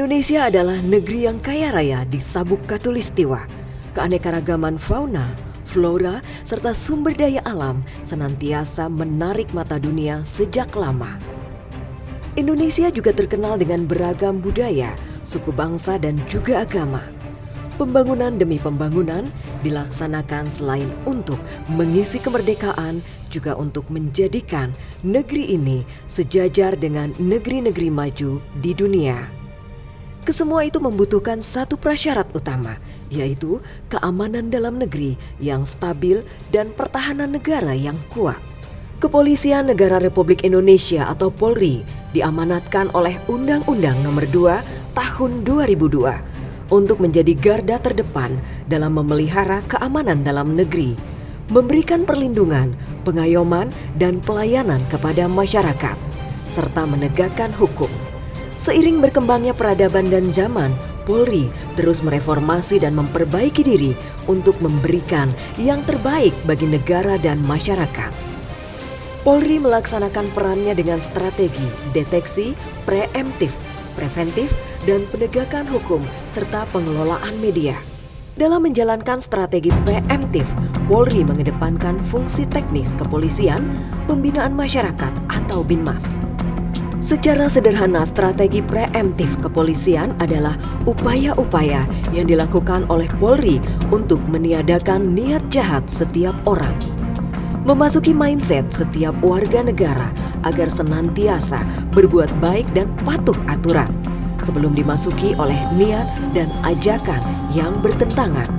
Indonesia adalah negeri yang kaya raya di sabuk khatulistiwa. Keanekaragaman fauna, flora, serta sumber daya alam senantiasa menarik mata dunia sejak lama. Indonesia juga terkenal dengan beragam budaya, suku bangsa, dan juga agama. Pembangunan demi pembangunan dilaksanakan selain untuk mengisi kemerdekaan, juga untuk menjadikan negeri ini sejajar dengan negeri-negeri maju di dunia. Kesemua itu membutuhkan satu prasyarat utama, yaitu keamanan dalam negeri yang stabil dan pertahanan negara yang kuat. Kepolisian Negara Republik Indonesia atau Polri diamanatkan oleh Undang-Undang Nomor 2 Tahun 2002 untuk menjadi garda terdepan dalam memelihara keamanan dalam negeri, memberikan perlindungan, pengayoman, dan pelayanan kepada masyarakat, serta menegakkan hukum. Seiring berkembangnya peradaban dan zaman, Polri terus mereformasi dan memperbaiki diri untuk memberikan yang terbaik bagi negara dan masyarakat. Polri melaksanakan perannya dengan strategi deteksi, preemptif, preventif, dan penegakan hukum serta pengelolaan media. Dalam menjalankan strategi preemptif, Polri mengedepankan fungsi teknis kepolisian, pembinaan masyarakat atau Binmas. Secara sederhana, strategi preemptif kepolisian adalah upaya-upaya yang dilakukan oleh Polri untuk meniadakan niat jahat setiap orang. Memasuki mindset setiap warga negara agar senantiasa berbuat baik dan patuh aturan sebelum dimasuki oleh niat dan ajakan yang bertentangan.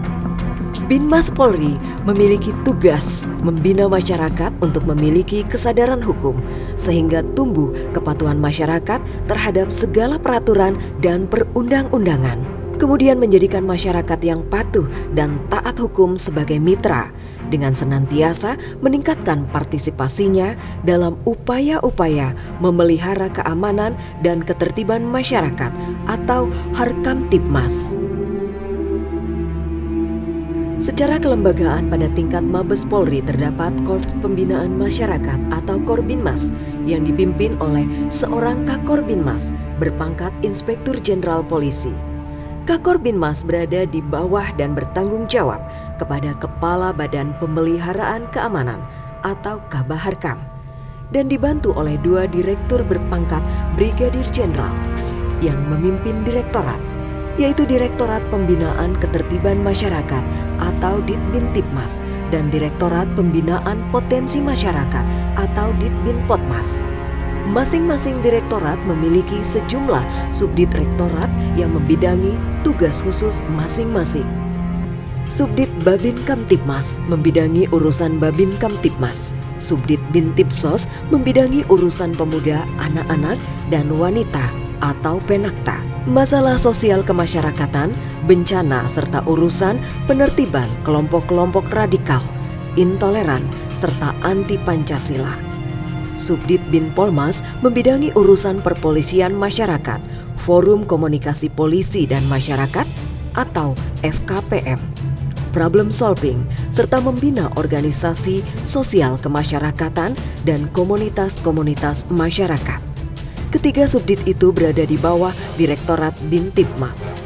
Binmas Polri memiliki tugas membina masyarakat untuk memiliki kesadaran hukum sehingga tumbuh kepatuhan masyarakat terhadap segala peraturan dan perundang-undangan. Kemudian menjadikan masyarakat yang patuh dan taat hukum sebagai mitra dengan senantiasa meningkatkan partisipasinya dalam upaya-upaya memelihara keamanan dan ketertiban masyarakat atau Harkamtibmas. Secara kelembagaan pada tingkat Mabes Polri terdapat Korps Pembinaan Masyarakat atau Korbinmas yang dipimpin oleh seorang Kakorbinmas berpangkat Inspektur Jenderal Polisi. Kakorbinmas berada di bawah dan bertanggung jawab kepada Kepala Badan Pemeliharaan Keamanan atau Kabaharkam dan dibantu oleh 2 direktur berpangkat Brigadir Jenderal yang memimpin direktorat, yaitu Direktorat Pembinaan Ketertiban Masyarakat atau Ditbintipmas dan Direktorat Pembinaan Potensi Masyarakat atau Ditbinpotmas. Masing-masing direktorat memiliki sejumlah subdirektorat yang membidangi tugas khusus masing-masing. Subdit Babin Kamtibmas membidangi urusan Babin Kamtibmas. Subdit Bintipsos membidangi urusan pemuda, anak-anak, dan wanita atau Penakta. Masalah sosial kemasyarakatan, bencana, serta urusan penertiban kelompok-kelompok radikal, intoleran, serta anti-Pancasila. Subdit Binpolmas membidangi urusan perpolisian masyarakat, Forum Komunikasi Polisi dan Masyarakat atau FKPM, problem solving, serta membina organisasi sosial kemasyarakatan dan komunitas-komunitas masyarakat. Ketiga subdit itu berada di bawah Direktorat Bintipmas.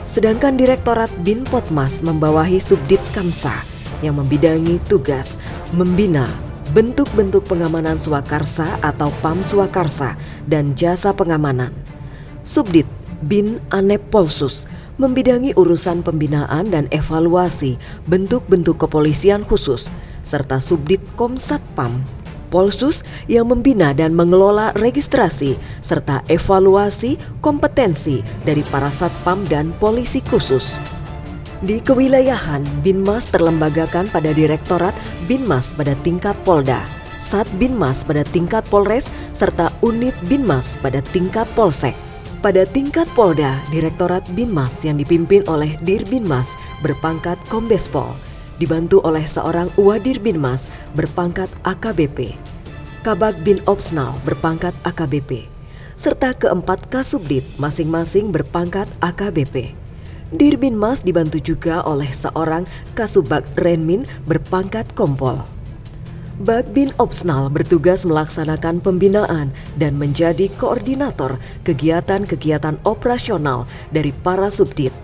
Sedangkan Direktorat Binpotmas membawahi Subdit Kamsa yang membidangi tugas membina bentuk-bentuk pengamanan swakarsa atau PAM swakarsa dan jasa pengamanan. Subdit Bin Anepolsus membidangi urusan pembinaan dan evaluasi bentuk-bentuk kepolisian khusus, serta Subdit Komsatpam Polsus yang membina dan mengelola registrasi serta evaluasi kompetensi dari para satpam dan polisi khusus. Di kewilayahan, Binmas terlembagakan pada Direktorat Binmas pada tingkat Polda, Satbinmas pada tingkat Polres, serta Unit Binmas pada tingkat Polsek. Pada tingkat Polda, Direktorat Binmas yang dipimpin oleh Dirbinmas berpangkat Kombespol, dibantu oleh seorang Wadir Binmas berpangkat AKBP, Kabag Bin Opsnal berpangkat AKBP, serta keempat Kasubdit masing-masing berpangkat AKBP. Dirbinmas dibantu juga oleh seorang Kasubag Renmin berpangkat Kompol. Bagbin Opsnal bertugas melaksanakan pembinaan dan menjadi koordinator kegiatan-kegiatan operasional dari para subdit.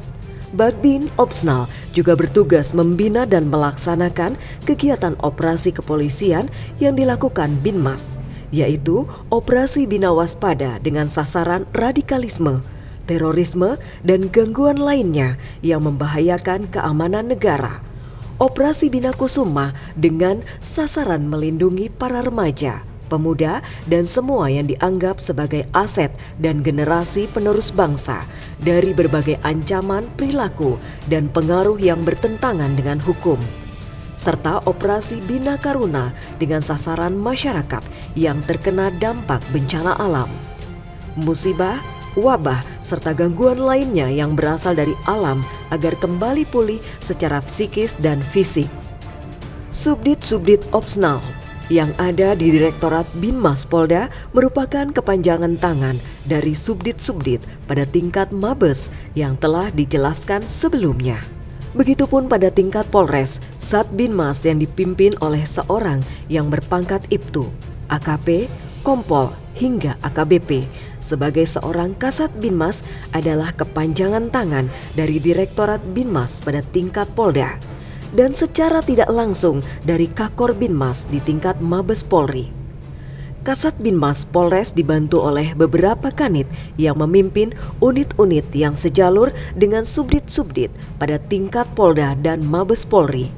Bagbin Opsnal juga bertugas membina dan melaksanakan kegiatan operasi kepolisian yang dilakukan Binmas, yaitu Operasi Bina Waspada dengan sasaran radikalisme, terorisme, dan gangguan lainnya yang membahayakan keamanan negara. Operasi Bina Kusuma dengan sasaran melindungi para remaja, pemuda, dan semua yang dianggap sebagai aset dan generasi penerus bangsa dari berbagai ancaman perilaku dan pengaruh yang bertentangan dengan hukum. Serta Operasi Bina Karuna dengan sasaran masyarakat yang terkena dampak bencana alam, musibah, wabah, serta gangguan lainnya yang berasal dari alam agar kembali pulih secara psikis dan fisik. Subdit-subdit Opsnal yang ada di Direktorat Binmas Polda merupakan kepanjangan tangan dari subdit-subdit pada tingkat Mabes yang telah dijelaskan sebelumnya. Begitupun pada tingkat Polres, Sat Binmas yang dipimpin oleh seorang yang berpangkat Ibtu, AKP, Kompol, hingga AKBP sebagai seorang Kasat Binmas adalah kepanjangan tangan dari Direktorat Binmas pada tingkat Polda dan secara tidak langsung dari Kakor Binmas di tingkat Mabes Polri. Kasat Binmas Polres dibantu oleh beberapa kanit yang memimpin unit-unit yang sejalur dengan subdit-subdit pada tingkat Polda dan Mabes Polri.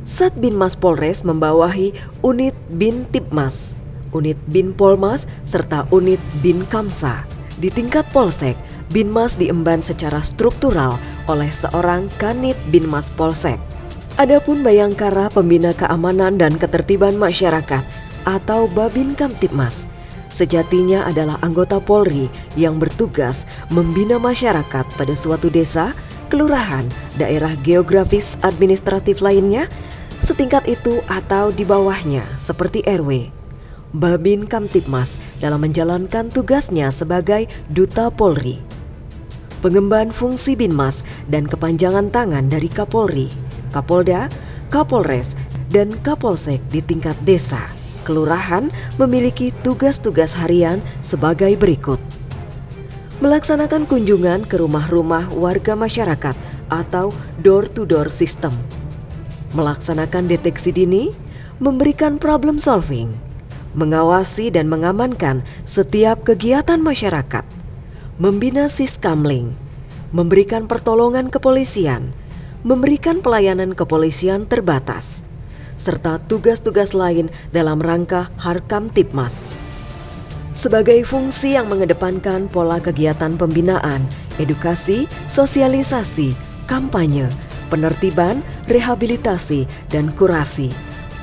Sat Binmas Polres membawahi unit Bin Tipmas, unit Bin Polmas, serta unit Bin Kamsa. Di tingkat Polsek, Binmas diemban secara struktural oleh seorang Kanit Binmas Polsek. Adapun Bayangkara Pembina Keamanan dan Ketertiban Masyarakat atau Babin Kamtipmas sejatinya adalah anggota Polri yang bertugas membina masyarakat pada suatu desa, kelurahan, daerah geografis administratif lainnya, setingkat itu atau di bawahnya seperti RW. Babin Kamtipmas dalam menjalankan tugasnya sebagai Duta Polri. Pengemban fungsi Binmas dan kepanjangan tangan dari Kapolri, Kapolda, Kapolres, dan Kapolsek di tingkat desa, kelurahan memiliki tugas-tugas harian sebagai berikut. Melaksanakan kunjungan ke rumah-rumah warga masyarakat atau door-to-door system. Melaksanakan deteksi dini, memberikan problem solving, mengawasi dan mengamankan setiap kegiatan masyarakat, membina siskamling, memberikan pertolongan kepolisian, memberikan pelayanan kepolisian terbatas, serta tugas-tugas lain dalam rangka Harkam Tipmas. Sebagai fungsi yang mengedepankan pola kegiatan pembinaan, edukasi, sosialisasi, kampanye, penertiban, rehabilitasi, dan kurasi,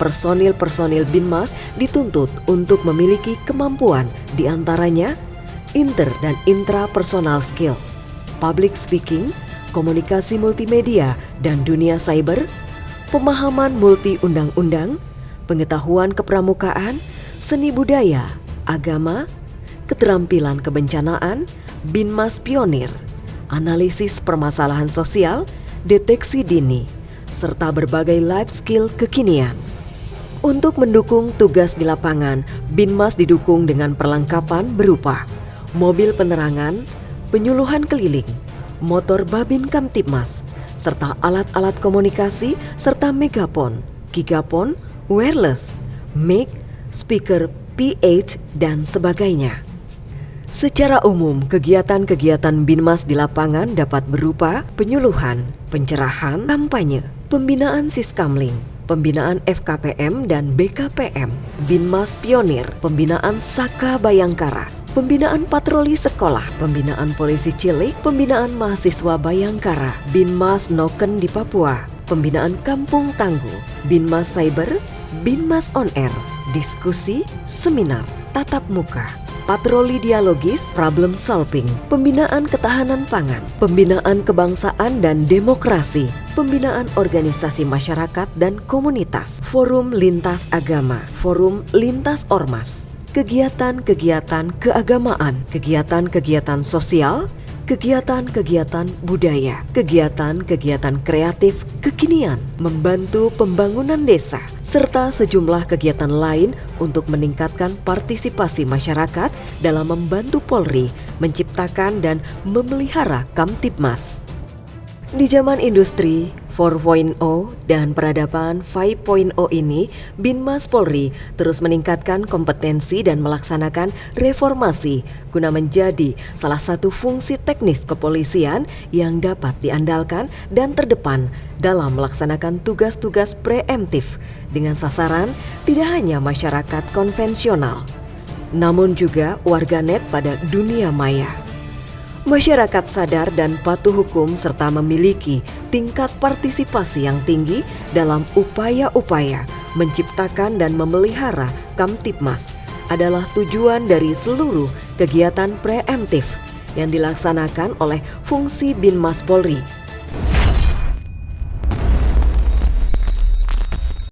personil-personil Binmas dituntut untuk memiliki kemampuan diantaranya inter- dan intrapersonal skill, public speaking, komunikasi multimedia dan dunia cyber, pemahaman multi undang-undang, pengetahuan kepramukaan, seni budaya, agama, keterampilan kebencanaan, Binmas pionir, analisis permasalahan sosial, deteksi dini, serta berbagai life skill kekinian. Untuk mendukung tugas di lapangan, Binmas didukung dengan perlengkapan berupa mobil penerangan, penyuluhan keliling, motor Babin Kamtipmas, serta alat-alat komunikasi serta megapon, gigapon, wireless, mic, speaker PH, dan sebagainya. Secara umum, kegiatan-kegiatan Binmas di lapangan dapat berupa penyuluhan, pencerahan, kampanye, pembinaan siskamling, pembinaan FKPM dan BKPM, Binmas Pionir, pembinaan Saka Bayangkara, pembinaan patroli sekolah, pembinaan polisi cilik, pembinaan mahasiswa Bayangkara, Binmas Noken di Papua, pembinaan kampung tangguh, Binmas Cyber, Binmas On Air, diskusi, seminar, tatap muka, patroli dialogis, problem solving, pembinaan ketahanan pangan, pembinaan kebangsaan dan demokrasi, pembinaan organisasi masyarakat dan komunitas, forum lintas agama, forum lintas ormas, kegiatan-kegiatan keagamaan, kegiatan-kegiatan sosial, kegiatan-kegiatan budaya, kegiatan-kegiatan kreatif kekinian, membantu pembangunan desa, serta sejumlah kegiatan lain untuk meningkatkan partisipasi masyarakat dalam membantu Polri menciptakan dan memelihara Kamtibmas. Di zaman industri 4.0 dan peradaban 5.0 ini, Binmas Polri terus meningkatkan kompetensi dan melaksanakan reformasi guna menjadi salah satu fungsi teknis kepolisian yang dapat diandalkan dan terdepan dalam melaksanakan tugas-tugas preemptif dengan sasaran tidak hanya masyarakat konvensional, namun juga warganet pada dunia maya. Masyarakat sadar dan patuh hukum serta memiliki tingkat partisipasi yang tinggi dalam upaya-upaya menciptakan dan memelihara Kamtibmas adalah tujuan dari seluruh kegiatan preemptif yang dilaksanakan oleh fungsi Binmas Polri